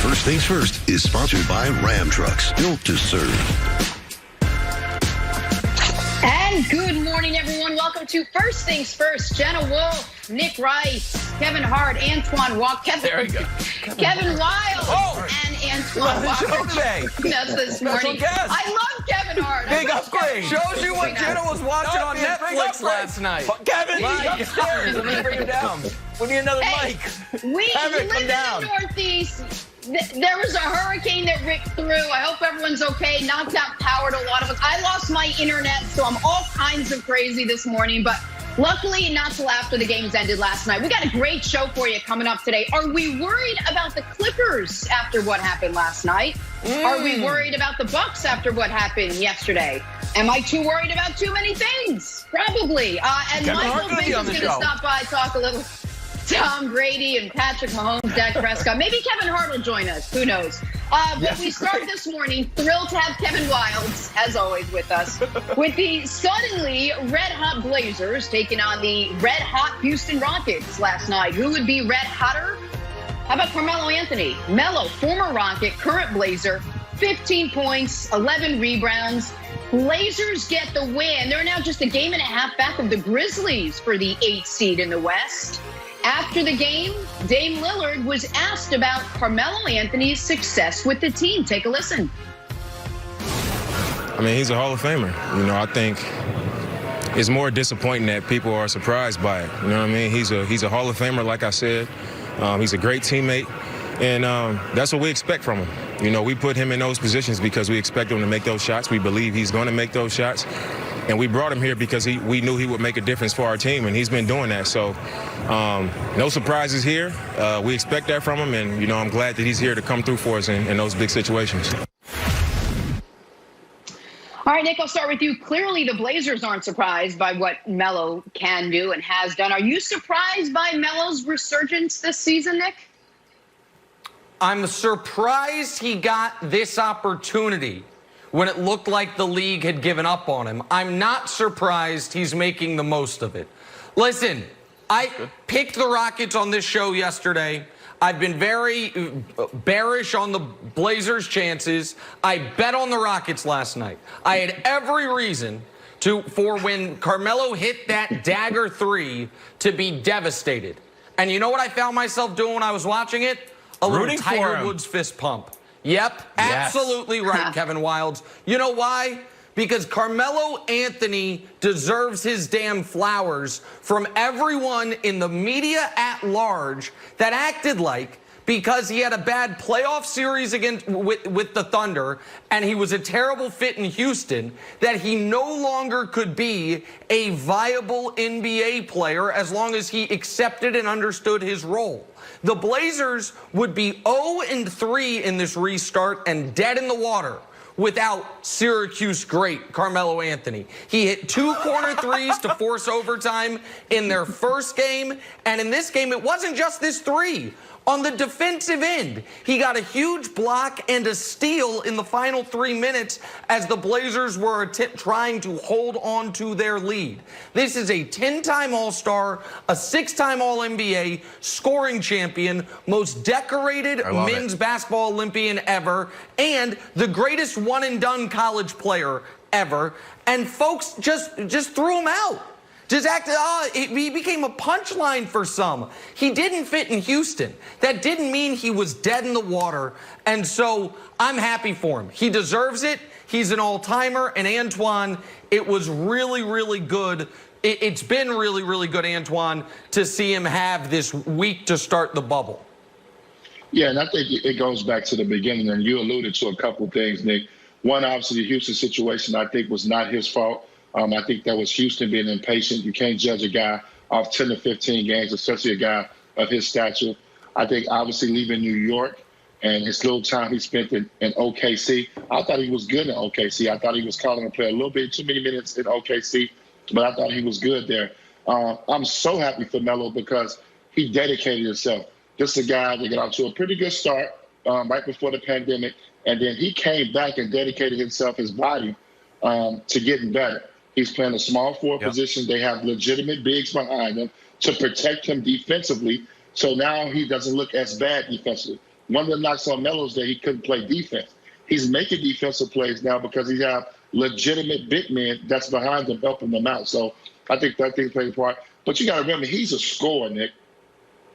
First Things First is sponsored by Ram Trucks, built to serve. And good morning, everyone. Welcome to First Things First. Jenna Wolf, Nick Wright, Kevin Hart, Antoine Walker, Kevin Wild, and Antoine Walker. That's this morning. I love Kevin Hart. Big upgrade. Shows you what Jenna was watching on Netflix last night. Kevin, he's upstairs. Let me bring him down. We need another mic. We Kevin, live in the Northeast. There was a hurricane that ripped through. I hope everyone's okay. Knocked out power to a lot of us. I lost my internet, so I'm all kinds of crazy this morning. But luckily, not till after the games ended last night. We got a great show for you coming up today. Are we worried about the Clippers after what happened last night? Are we worried about the Bucks after what happened yesterday? Am I too worried about too many things? Probably. And Michael Vick is going to stop by, talk a little Tom Brady and Patrick Mahomes, Dak Prescott. Maybe Kevin Hart will join us. Who knows? But we start this morning, thrilled to have Kevin Wilds, as always, with us, with the suddenly red-hot Blazers taking on the red-hot Houston Rockets last night. Who would be red-hotter? How about Carmelo Anthony? Melo, former Rocket, current Blazer, 15 points, 11 rebounds. Blazers get the win. They're now just a game and a half back of the Grizzlies for the 8th seed in the West. After the game, Dame Lillard was asked about Carmelo Anthony's success with the team. Take a listen. I mean, he's a Hall of Famer. You know, I think it's more disappointing that people are surprised by it. You know what I mean? He's a Hall of Famer, like I said. He's a great teammate, and that's what we expect from him. You know, we put him in those positions because we expect him to make those shots. We believe he's going to make those shots. And we brought him here because we knew he would make a difference for our team, and he's been doing that. So no surprises here. We expect that from him, and, you know, I'm glad that he's here to come through for us in those big situations. All right, Nick, I'll start with you. Clearly, the Blazers aren't surprised by what Melo can do and has done. Are you surprised by Melo's resurgence this season, Nick? I'm surprised he got this opportunity when it looked like the league had given up on him. I'm not surprised he's making the most of it. Listen, I picked the Rockets on this show yesterday. I've been very bearish on the Blazers' chances. I bet on the Rockets last night. I had every reason for when Carmelo hit that dagger three to be devastated. And you know what I found myself doing when I was watching it? A little Tiger Woods fist pump. Yep, absolutely right, Kevin Wilds. You know why? Because Carmelo Anthony deserves his damn flowers from everyone in the media at large that acted like, because he had a bad playoff series with the Thunder and he was a terrible fit in Houston, that he no longer could be a viable NBA player as long as he accepted and understood his role. The Blazers would be 0-3 in this restart and dead in the water without Syracuse great Carmelo Anthony. He hit 2 corner threes to force overtime in their first game. And in this game, it wasn't just this three. On the defensive end, he got a huge block and a steal in the final 3 minutes as the Blazers were trying to hold on to their lead. This is a 10-time All-Star, a 6-time All-NBA, scoring champion, most decorated men's basketball Olympian ever, and the greatest one-and-done college player ever. And folks just threw him out. He became a punchline for some. He didn't fit in Houston. That didn't mean he was dead in the water. And so I'm happy for him. He deserves it. He's an all-timer. And Antoine, it was really, really good. It's been really, really good, Antoine, to see him have this week to start the bubble. Yeah, and I think it goes back to the beginning, and you alluded to a couple of things, Nick. One, obviously, the Houston situation, I think, was not his fault. I think that was Houston being impatient. You can't judge a guy off 10 to 15 games, especially a guy of his stature. I think, obviously, leaving New York and his little time he spent in OKC, I thought he was good in OKC. I thought he was calling him play a little bit too many minutes in OKC, but I thought he was good there. I'm so happy for Melo because he dedicated himself. This is a guy that got off to a pretty good start right before the pandemic, and then he came back and dedicated himself, his body, to getting better. He's playing a small forward position. They have legitimate bigs behind him to protect him defensively. So now he doesn't look as bad defensively. one of the knocks on Melo is that he couldn't play defense. He's making defensive plays now because he have legitimate big men that's behind him, helping them out. So I think that thing plays a part. But you got to remember, he's a scorer, Nick.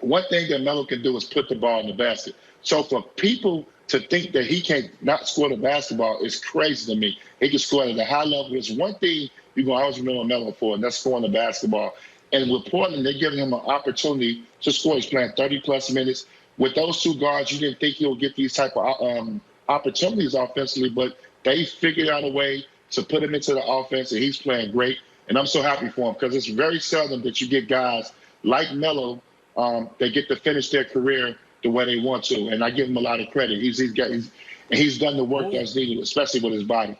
One thing that Melo can do is put the ball in the basket. So for people to think that he can't not score the basketball is crazy to me. He can score at a high level. There's one thing you're going to always remember Melo for, and that's scoring the basketball. And with Portland, they're giving him an opportunity to score. He's playing 30-plus minutes. With those two guards, you didn't think he'll get these type of opportunities offensively, but they figured out a way to put him into the offense, and he's playing great. And I'm so happy for him because it's very seldom that you get guys like Melo that get to finish their career the way they want to. And I give him a lot of credit. He's done the work that's needed, especially with his body.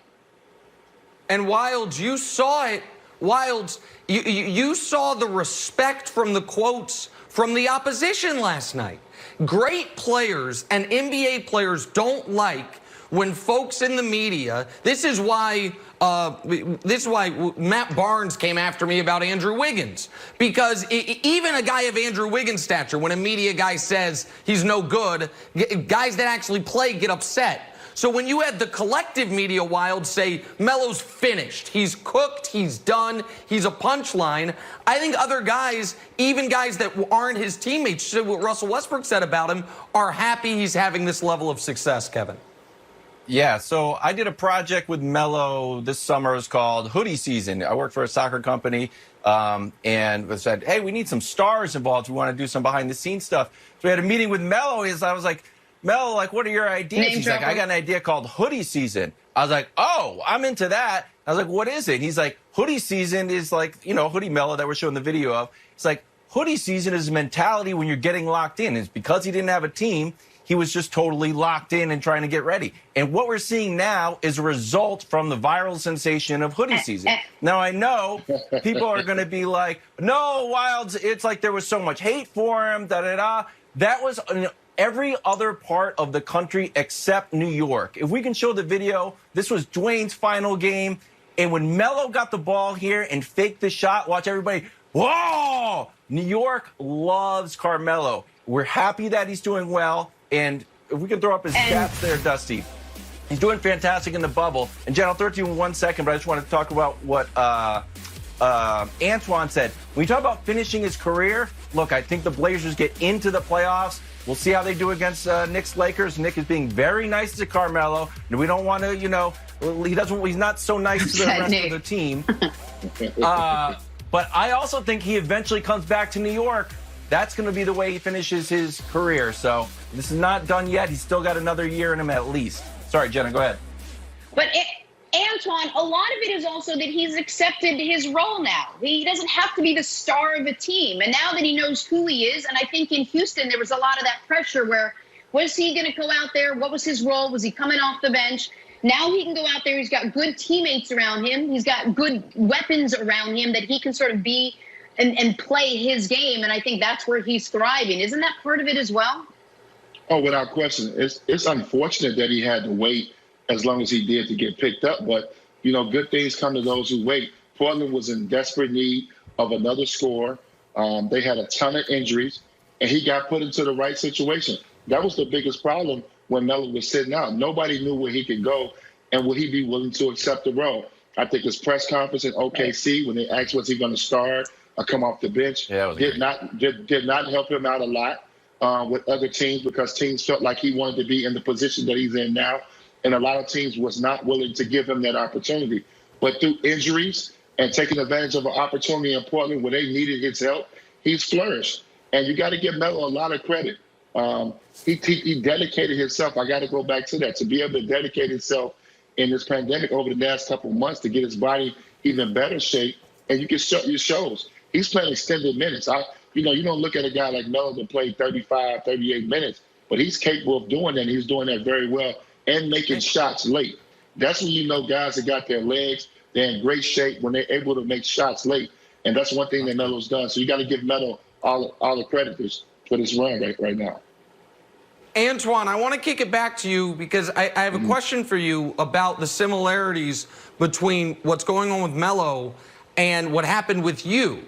And Wilds, you saw it. Wilds, you saw the respect from the quotes from the opposition last night. Great players and NBA players don't like when folks in the media, this is why Matt Barnes came after me about Andrew Wiggins. Because even a guy of Andrew Wiggins' stature, when a media guy says he's no good, guys that actually play get upset. So when you had the collective media Wild say, Melo's finished, he's cooked, he's done, he's a punchline, I think other guys, even guys that aren't his teammates, what Russell Westbrook said about him, are happy he's having this level of success, Kevin. Yeah, so I did a project with Melo this summer. It was called Hoodie Season. I worked for a soccer company and we said, hey, we need some stars involved. We want to do some behind-the-scenes stuff. So we had a meeting with Melo. I was like, Melo, like, what are your ideas? He's like, I got an idea called Hoodie Season. I was like, oh, I'm into that. I was like, what is it? He's like, Hoodie Season is like, Hoodie Melo that we're showing the video of. It's like, Hoodie Season is a mentality when you're getting locked in. It's because he didn't have a team. He was just totally locked in and trying to get ready. And what we're seeing now is a result from the viral sensation of Hoodie Season. Now, I know people are going to be like, no, Wilds, it's like there was so much hate for him, da-da-da. That was every other part of the country except New York. If we can show the video, this was Dwayne's final game. And when Melo got the ball here and faked the shot, watch everybody, whoa! New York loves Carmelo. We're happy that he's doing well. And if we can throw up his stats there, Dusty, he's doing fantastic in the bubble. And, Jen, I'll throw it to you in 1 second, but I just want to talk about what Antoine said. When you talk about finishing his career, look, I think the Blazers get into the playoffs. We'll see how they do against Knicks Lakers. Nick is being very nice to Carmelo. And we don't want to, he's not so nice to the rest of the team. But I also think he eventually comes back to New York. That's going to be the way he finishes his career. So this is not done yet. He's still got another year in him at least. Sorry, Jenna, go ahead. But Antoine, a lot of it is also that he's accepted his role now. He doesn't have to be the star of a team. And now that he knows who he is, and I think in Houston there was a lot of that pressure where, was he going to go out there? What was his role? Was he coming off the bench? Now he can go out there. He's got good teammates around him. He's got good weapons around him that he can sort of be and play his game, and I think that's where he's thriving. Isn't that part of it as well? Oh, without question. It's unfortunate that he had to wait as long as he did to get picked up, but, good things come to those who wait. Portland was in desperate need of another scorer. They had a ton of injuries, and he got put into the right situation. That was the biggest problem when Melo was sitting out. Nobody knew where he could go, and would he be willing to accept the role. I think his press conference in OKC, when they asked was he going to start, come off the bench, did not help him out a lot with other teams because teams felt like he wanted to be in the position that he's in now. And a lot of teams was not willing to give him that opportunity. But through injuries and taking advantage of an opportunity in Portland where they needed his help, he's flourished. And you got to give Melo a lot of credit. He dedicated himself. I got to go back to that. To be able to dedicate himself in this pandemic over the last couple of months to get his body even better shape, and you can show your shows. He's playing extended minutes. You don't look at a guy like Melo that played 35, 38 minutes, but he's capable of doing that, and he's doing that very well and making shots late. That's when you know guys that got their legs, they're in great shape when they're able to make shots late, and that's one thing that Melo's done. So you got to give Melo all the credit for this run right now. Antoine, I want to kick it back to you because I have a question for you about the similarities between what's going on with Melo and what happened with you.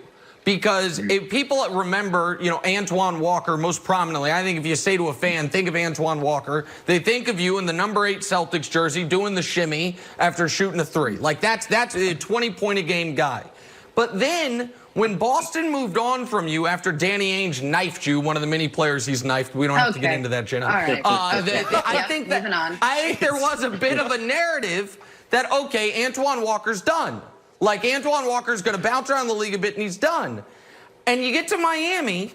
because if people remember, Antoine Walker most prominently. I think if you say to a fan, think of Antoine Walker, they think of you in the number 8 Celtics jersey doing the shimmy after shooting a 3. Like that's a 20-point-a-game guy. But then when Boston moved on from you after Danny Ainge knifed you, one of the many players he's knifed, we don't have to get into that, Shannon. All right. I think that there was a bit of a narrative that, okay, Antoine Walker's done. Like, Antoine Walker's going to bounce around the league a bit, and he's done. And you get to Miami,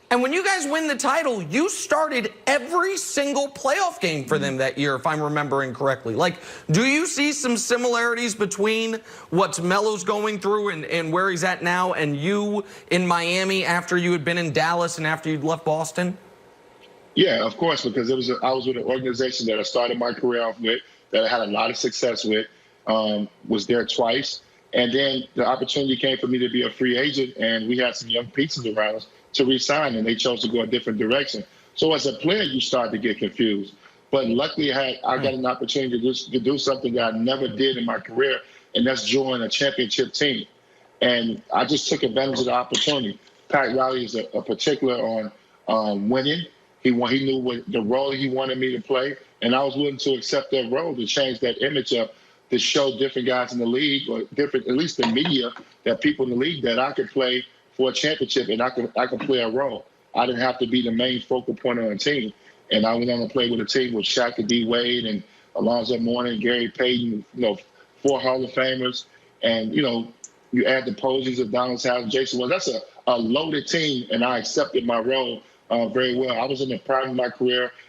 and when you guys win the title, you started every single playoff game for them that year, if I'm remembering correctly. Like, do you see some similarities between what Melo's going through and where he's at now and you in Miami after you had been in Dallas and after you'd left Boston? Yeah, of course, because I was with an organization that I started my career off with, that I had a lot of success with, was there twice. And then the opportunity came for me to be a free agent, and we had some young pieces around us to re-sign, and they chose to go a different direction. So as a player, you start to get confused. But luckily, I got an opportunity to do something that I never did in my career, and that's join a championship team. And I just took advantage of the opportunity. Pat Riley is a particular on winning. He knew what the role he wanted me to play, and I was willing to accept that role to change that image up, to show different guys in the league, or different, at least the media, that people in the league, that I could play for a championship and I could play a role. I didn't have to be the main focal point on the team. And I went on to play with a team with Shaq and D. Wade and Alonzo Mourning, Gary Payton, 4 Hall of Famers. And, you add the Posies of Donald House, Jason. Well, that's a loaded team, and I accepted my role very well. I was in the prime of my career.